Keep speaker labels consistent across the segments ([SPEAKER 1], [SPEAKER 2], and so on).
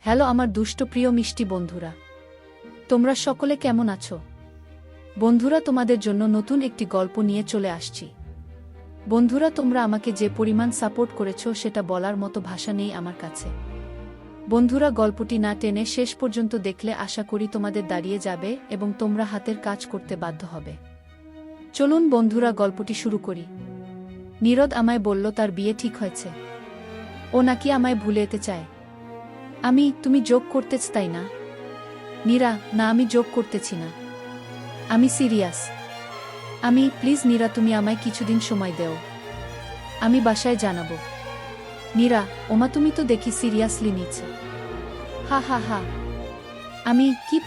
[SPEAKER 1] Hello আমার দুষ্ট প্রিয় মিষ্টি বন্ধুরা, তোমরা সকলে কেমন আছো? বন্ধুরা, তোমাদের জন্য নতুন একটি গল্প নিয়ে চলে আসছি। বন্ধুরা, তোমরা আমাকে যে পরিমাণ সাপোর্ট করেছো সেটা বলার মতো ভাষা নেই আমার কাছে। বন্ধুরা, গল্পটি না টেনে শেষ পর্যন্ত দেখলে আশা করি তোমাদের দাঁড়িয়ে যাবে এবং তোমরা হাতের কাজ করতে বাধ্য হবে। চলুন বন্ধুরা, গল্পটি শুরু করি। নীরদ আমায় বলল তার বিয়ে ঠিক হয়েছে। ও নাকি আমায় ভুলে যেতে চায়। তুমি জোক করতেছ তাই না? নীরা, না, আমি জোক করতেছি না, আমি সিরিয়াস। প্লিজ নীরা, তুমি আমায় কিছুদিন সময় দেও, আমি বাসায় জানাবো। নীরা, ওমা, তুমি তো দেখি সিরিয়াসলি নিচ্ছ। হা হা হা।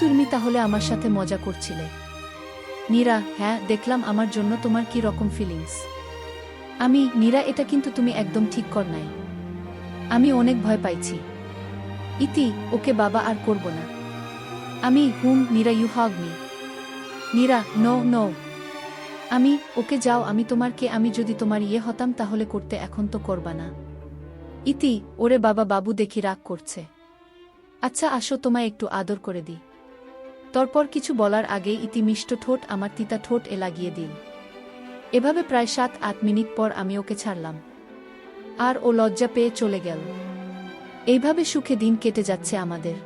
[SPEAKER 1] তুমি তাহলে আমার সাথে মজা করছিলে? নীরা, হ্যাঁ, দেখলাম। আমার জন্য তোমার কি রকম ফিলিংস? নীরা, এটা কিন্তু তুমি একদম ঠিক কর নাই। আমি অনেক ভয় পাইছি। ইতি, ওকে বাবা, আর করব না। Neera, you hug me. Neera, no no. Okay যাও। আমি যদি তোমার ইয়ে হতাম তাহলে করতে, এখন তো করবা না। ইতি, ওরে বাবা, বাবু দেখি রাগ করছে। আচ্ছা আসো, তোমায় একটু আদর করে দিই। তারপর কিছু বলার আগেই ইতি মিষ্ট ঠোঁট আমার তিতা ঠোঁট লাগিয়ে দিল। এভাবে প্রায় 7-8 মিনিট পর আমি ওকে ছাড়লাম, আর ও লজ্জা পেয়ে চলে গেল। এইভাবে সুখে দিন কেটে যাচ্ছে আমাদের।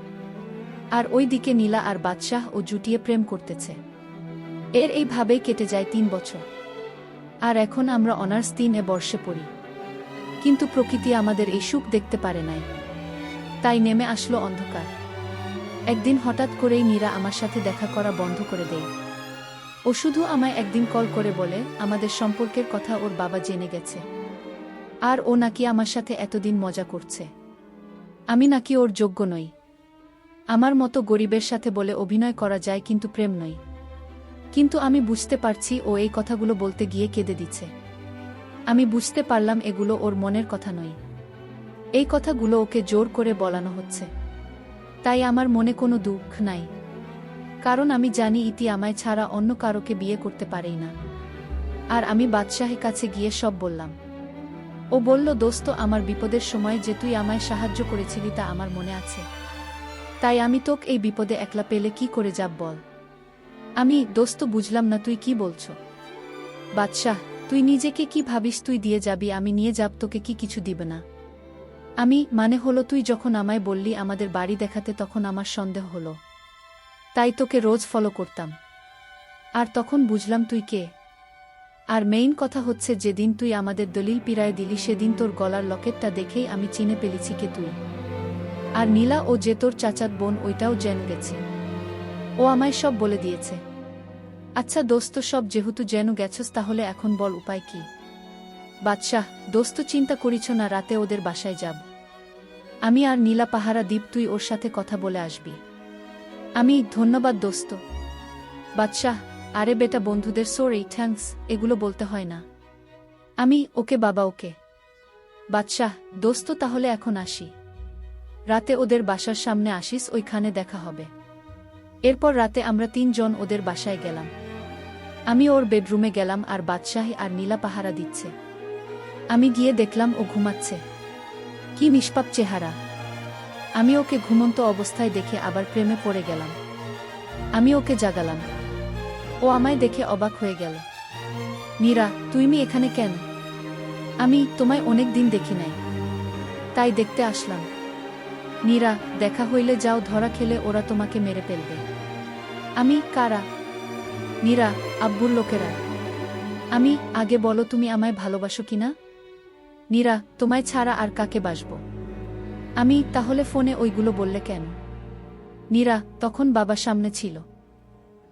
[SPEAKER 1] আর ওই দিকে নীলা আর বাদশাহ ও জুটিয়ে প্রেম করতেছে। এইভাবেই কেটে যায় 3 বছর। আর এখন আমরা অনার্স 3 বর্ষে পড়ি। কিন্তু প্রকৃতি আমাদের এই সুখ দেখতে পারে নাই, তাই নেমে আসলো অন্ধকার। একদিন হঠাৎ করেই নীরা আমার সাথে দেখা করা বন্ধ করে দেয়। ও শুধু আমায় একদিন কল করে বলে আমাদের সম্পর্কের কথা ওর বাবা জেনে গেছে, আর ও নাকি আমার সাথে এতদিন মজা করছে। আমি নাকি ওর যোগ্য নই। আমার মতো গরিবের সাথে বলে অভিনয় করা যায়, কিন্তু প্রেম নই। কিন্তু আমি বুঝতে পারছি ও এই কথাগুলো বলতে গিয়ে কেঁদে দিচ্ছে। আমি বুঝতে পারলাম এগুলো ওর মনের কথা নয়। এই কথাগুলো ওকে জোর করে বলানো হচ্ছে। তাই আমার মনে কোনো দুঃখ নাই, কারণ আমি জানি ইতি আমায় ছাড়া অন্য কারোকে বিয়ে করতে পারেই না। আর আমি বাদশাহের কাছে গিয়ে সব বললাম। ও বলল, দোস্ত, আমার বিপদের সময় যে তুই আমায় সাহায্য করেছিলি তা আমার মনে আছে। তাই আমি তোকে এই বিপদে একলা পেলে কি করে যাব বল? দোস্ত, বুঝলাম না তুই কি বলছো। বাদশাহ, তুই নিজেকে কি ভাবিস তুই দিয়ে যাবি আমি নিয়ে যাব, তোকে কি কিছু দিবে না? মানে হলো, তুই যখন আমায় বললি আমাদের বাড়ি দেখাতে তখন আমার সন্দেহ হলো, তাই তোকে রোজ ফলো করতাম। আর তখন বুঝলাম তুই কে। আর মেইন কথা হচ্ছে, যেদিন তুই আমাদের দলিল পিরায় দিলি সেদিন তোর গলার লকেটটা দেখেই আমি চিনে পেলেছি কে তুই। আর নীলা, ও যে তোর চাচাত বোন, ওইটাও জেনে গেছে। ও আমায় সব বলে দিয়েছে। আচ্ছা দোস্ত, সব যেহেতু জেনে গেছস তাহলে এখন বল উপায় কি? বাদশাহ, দোস্ত, চিন্তা করিছ না, রাতে ওদের বাসায় যাব। আমি আর নীলা পাহারা দ্বীপ, তুই ওর সাথে কথা বলে আসবি। ধন্যবাদ দোস্ত। বাদশাহ, আরে বেটা, বন্ধুদের সরি থ্যাঙ্কস এগুলো বলতে হয় না। ওকে বাবা, ওকে। বাদশাহ, দোস্ত, তাহলে এখন আসি। রাতে ওদের বাসার সামনে আসিস, ওইখানে দেখা হবে। এরপর রাতে আমরা 3 জন ওদের বাসায় গেলাম। আমি ওর বেডরুমে গেলাম, আর বাদশাহ আর নীলা পাহারা দিচ্ছে। আমি গিয়ে দেখলাম ও ঘুমাচ্ছে। কি নিষ্পাপ চেহারা! আমি ওকে ঘুমন্ত অবস্থায় দেখে আবার প্রেমে পড়ে গেলাম। আমি ওকে জাগালাম। ও আমায় দেখে অবাক হয়ে গেল। নীরা, তুমি এখানে কেন? তোমায় অনেক দিন দেখি নাই, তাই দেখতে আসলাম। নীরা, দেখা হইলে যাও, ধরা খেলে ওরা তোমাকে মেরে ফেলবে। কারা? নীরা, আব্বুর লোকেরা। আগে বলো, তুমি আমায় ভালোবাসো কিনা? নীরা, তোমায় ছাড়া আর কাকে বাসবো? তাহলে ফোনে ওইগুলো বললে কেন? নীরা, তখন বাবা সামনে ছিল,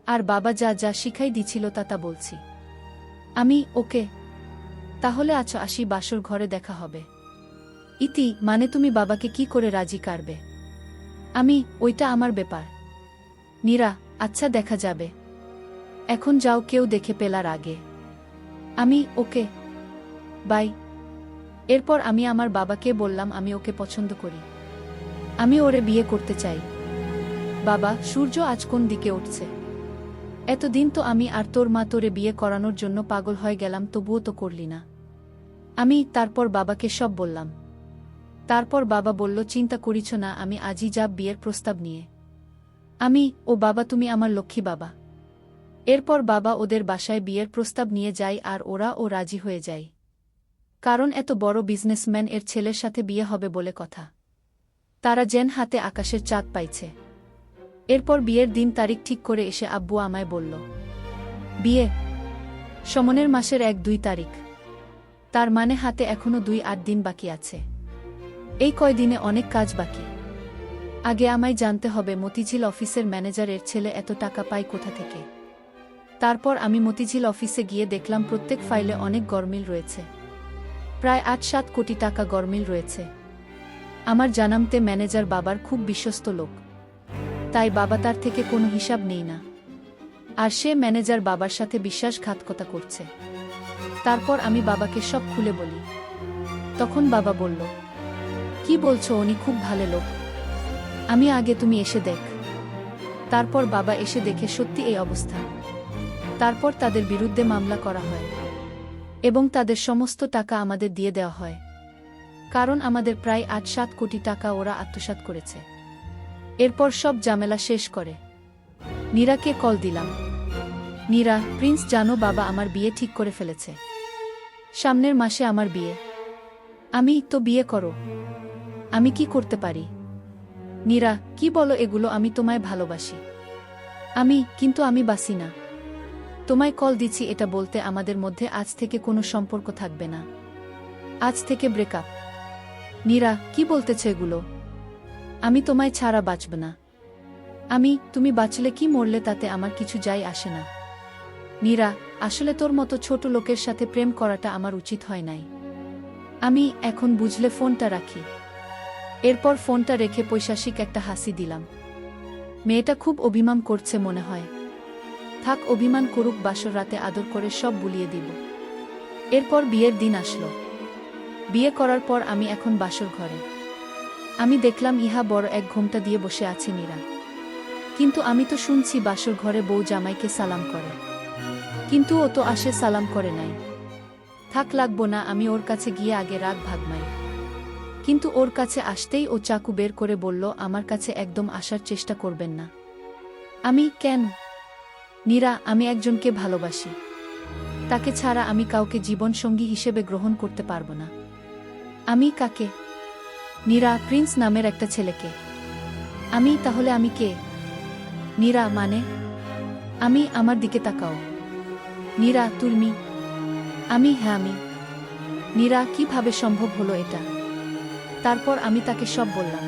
[SPEAKER 1] আর বাবা যা যা শিখাই দিছিল তা বলছি। ওকে। তাহলে আছো, আসি, বাসর ঘরে দেখা হবে। ইতি, মানে তুমি বাবাকে কি করে রাজি করবে? ওইটা আমার ব্যাপার। নীরা, আচ্ছা, দেখা যাবে। এখন যাও, কেউ দেখে পেলার আগে। ওকে, বাই। এরপর আমি আমার বাবাকে বললাম আমি ওকে পছন্দ করি। ওরে বিয়ে করতে চাই। বাবা, সূর্য আজ কোন দিকে উঠছে? এতদিন তো আমি আর তোর মা তোরে বিয়ে করানোর জন্য পাগল হয়ে গেলাম, তবুও তো করলি না। তারপর বাবাকে সব বললাম। তারপর বাবা বলল, চিন্তা করিছ না, আমি আজই যাব বিয়ের প্রস্তাব নিয়ে। ও বাবা, তুমি আমার লক্ষ্মী বাবা। এরপর বাবা ওদের বাসায় বিয়ের প্রস্তাব নিয়ে যায় আর ও রাজি হয়ে যায়। কারণ এত বড় বিজনেসম্যান এর ছেলের সাথে বিয়ে হবে বলে কথা। তারা যেন হাতে আকাশের চাঁদ পাইছে। এরপর বিয়ের দিন তারিখ ঠিক করে এসে আব্বু আমায় বলল, বিয়ে সমনের মাসের 1-2 তারিখ। তার মানে হাতে এখনো 2-8 দিন বাকি আছে। এই কয়দিনে অনেক কাজ বাকি। আগে আমায় জানতে হবে মতিঝিল অফিসের ম্যানেজারের ছেলে এত টাকা পায় কোথা থেকে। তারপর আমি মতিঝিল অফিসে গিয়ে দেখলাম প্রত্যেক ফাইলে অনেক গরমিল রয়েছে। প্রায় 8-7 কোটি টাকা গরমিল রয়েছে। আমার জানামতে ম্যানেজার বাবার খুব বিশ্বস্ত লোক, তাই বাবা তার থেকে কোনো হিসাব নেই না। আর সে ম্যানেজার বাবার সাথে বিশ্বাসঘাতকতা করছে। তারপর আমি বাবাকে সব খুলে বলি। তখন বাবা বলল, কি বলছো, উনি খুব ভালো লোক। আগে তুমি এসে দেখ। তারপর বাবা এসে দেখে সত্যি এই অবস্থা। তারপর তাদের বিরুদ্ধে মামলা করা হয় এবং তাদের সমস্ত টাকা আমাদের দিয়ে দেওয়া হয়। কারণ আমাদের প্রায় 8-7 কোটি টাকা ওরা আত্মসাৎ করেছে। এরপর সব ঝামেলা শেষ করে নীরাকে কল দিলাম। নীরা, প্রিন্স, জানো বাবা আমার বিয়ে ঠিক করে ফেলেছে। সামনের মাসে আমার বিয়ে। তো বিয়ে করো। আমি কি করতে পারি? নীরা, কি বলো এগুলো? আমি তোমায় ভালোবাসি। কিন্তু আমি বাসি না। তোমায় কল দিচ্ছি এটা বলতে আমাদের মধ্যে আজ থেকে কোনো সম্পর্ক থাকবে না। আজ থেকে ব্রেকআপ। নীরা, কি বলতেছে এগুলো? আমি তোমায় ছাড়া বাঁচব না। তুমি বাঁচলে কি মরলে তাতে আমার কিছু যায় আসে না। নীরা, আসলে তোর মতো ছোট লোকের সাথে প্রেম করাটা আমার উচিত হয় নাই। এখন বুঝলে ফোনটা রাখি। এরপর ফোনটা রেখে পৈশাসিক একটা হাসি দিলাম। মেয়েটা খুব অভিমান করছে মনে হয়। থাক, অভিমান করুক, বাসর রাতে আদর করে সব বুলিয়ে দিব। এরপর বিয়ের দিন আসলো। বিয়ে করার পর আমি এখন বাসর ঘরে। দেখলাম ইহা বড় এক ঘোমটা দিয়ে বসে আছে নীরা। কিন্তু আমি তো শুনছি বাসর ঘরে বউ জামাইকে সালাম করে। কিন্তু ও তো আসে সালাম করে নাই। থাক, লাগবো না, আমি ওর কাছে গিয়ে আগে রাগ ভাগমাই। কিন্তু ওর কাছে আসতেই ও চাকু বের করে বলল, আমার কাছে একদম আসার চেষ্টা করবেন না। কেন? নীরা, আমি একজনকে ভালোবাসি। তাকে ছাড়া আমি কাউকে জীবনসঙ্গী হিসেবে গ্রহণ করতে পারবো না। কাকে? নীরা, প্রিন্স নামের একটা ছেলেকে। তাহলে আমি কে? নীরা, মানে? আমার দিকে তাকাও। নীরা, তুমি? হ্যাঁ আমি। নীরা, কিভাবে সম্ভব হলো এটা? তারপর আমি তাকে সব বললাম।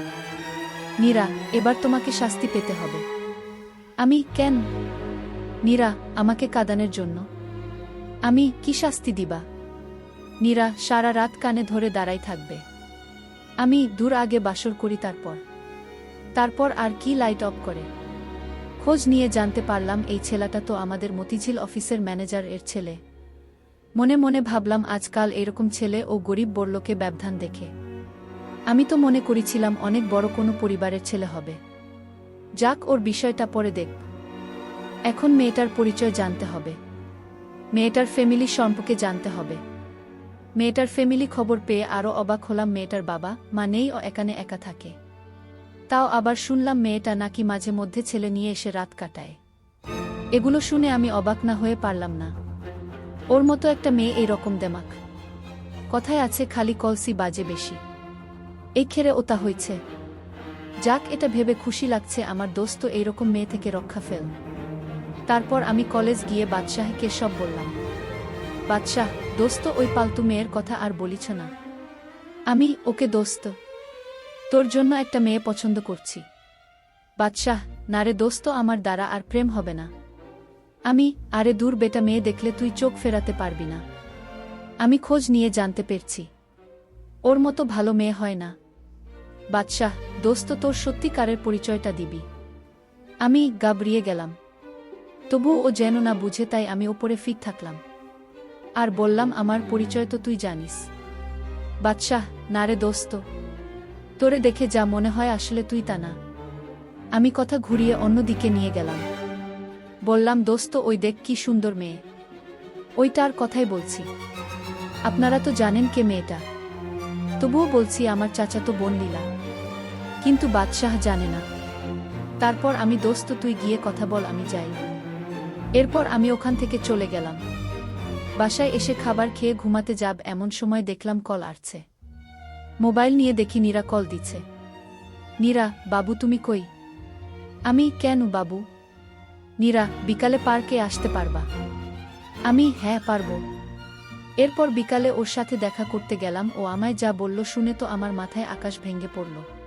[SPEAKER 1] নীরা, এবার তোমাকে শাস্তি পেতে হবে। কেন? নীরা, আমাকে কাঁদানোর জন্য। কি শাস্তি দিবা? নীরা, সারা রাত কানে ধরে দাঁড়াই থাকবে। দূর আগে বাসর করি, তারপর আর কি লাইট অফ করে। খোঁজ নিয়ে জানতে পারলাম এই ছেলেটা তো আমাদের মতিঝিল অফিসের ম্যানেজার এর ছেলে। মনে মনে ভাবলাম, আজকাল এরকম ছেলে ও গরিব বড়লোকে ব্যবধান দেখে। তো মনে করেছিলাম অনেক বড় কোনো পরিবারের ছেলে হবে। যাক, ওর বিষয়টা পরে দেখব। এখন মেয়েটার পরিচয় জানতে হবে। মেয়েটার ফ্যামিলি সম্পর্কে জানতে হবে। মেয়েটার ফ্যামিলি খবর পেয়ে আরও অবাক হলাম। মেয়েটার বাবা মা নেই, ও এখানে একা থাকে। তাও আবার শুনলাম মেয়েটা নাকি মাঝে মধ্যে ছেলে নিয়ে এসে রাত কাটায়। এগুলো শুনে আমি অবাক না হয়ে পারলাম না। ওর মতো একটা মেয়ে এই রকম দেমাক। কথায় আছে, খালি কলসি বাজে বেশি। এই খেরে ওটা হয়েছে। যাক, এটা ভেবে খুশি লাগছে আমার দোস্ত এইরকম মেয়ে থেকে রক্ষা ফেল। তারপর আমি কলেজ গিয়ে বাদশাহকে সব বললাম। বাদশাহ, দোস্ত, ওই পালতু মেয়ের কথা আর বলিছ না। ওকে দোস্ত, তোর জন্য একটা মেয়ে পছন্দ করছি। বাদশাহ, না রে দোস্ত, আমার দ্বারা আর প্রেম হবে না। আরে দূর বেটা, মেয়ে দেখলে তুই চোখ ফেরাতে পারবি না। খোঁজ নিয়ে জানতে পেরেছি ওর মতো ভালো মেয়ে হয় না। বাদশাহ, দোস্ত, তোর সত্যিকারের পরিচয়টা দিবি। গাবড়িয়ে গেলাম। তবুও ও যেন না বুঝে, তাই আমি ওপরে ফিট থাকলাম আর বললাম, আমার পরিচয় তো তুই জানিস। বাদশাহ, না রে দোস্ত, তোরে দেখে যা মনে হয় আসলে তুই তা না। কথা ঘুরিয়ে অন্য দিকে নিয়ে গেলাম। বললাম, দোস্ত, ওই দেখ কি সুন্দর মেয়ে। ওইটার কথাই বলছি। আপনারা তো জানেন কে মেয়েটা। তবুও বলছি আমার চাচাতো বোন লীলা। কিন্তু বাদশাহ জানে না। তারপর আমি দোস্ত তুই গিয়ে কথা বল, আমি যাই। এরপর আমি ওখান থেকে চলে গেলাম। বাসায় এসে খাবার খেয়ে ঘুমাতে যাব এমন সময় দেখলাম কল আসছে। মোবাইল নিয়ে দেখি নীরা কল দিচ্ছে। নীরা, বাবু তুমি কই? আমি, কেন বাবু? নীরা, বিকালে পার্কে আসতে পারবা? আমি, হ্যাঁ পারবো। এরপর বিকালে ওর সাথে দেখা করতে গেলাম। ও আমায় যা বলল শুনে তো আমার মাথায় আকাশ ভেঙে পড়ল।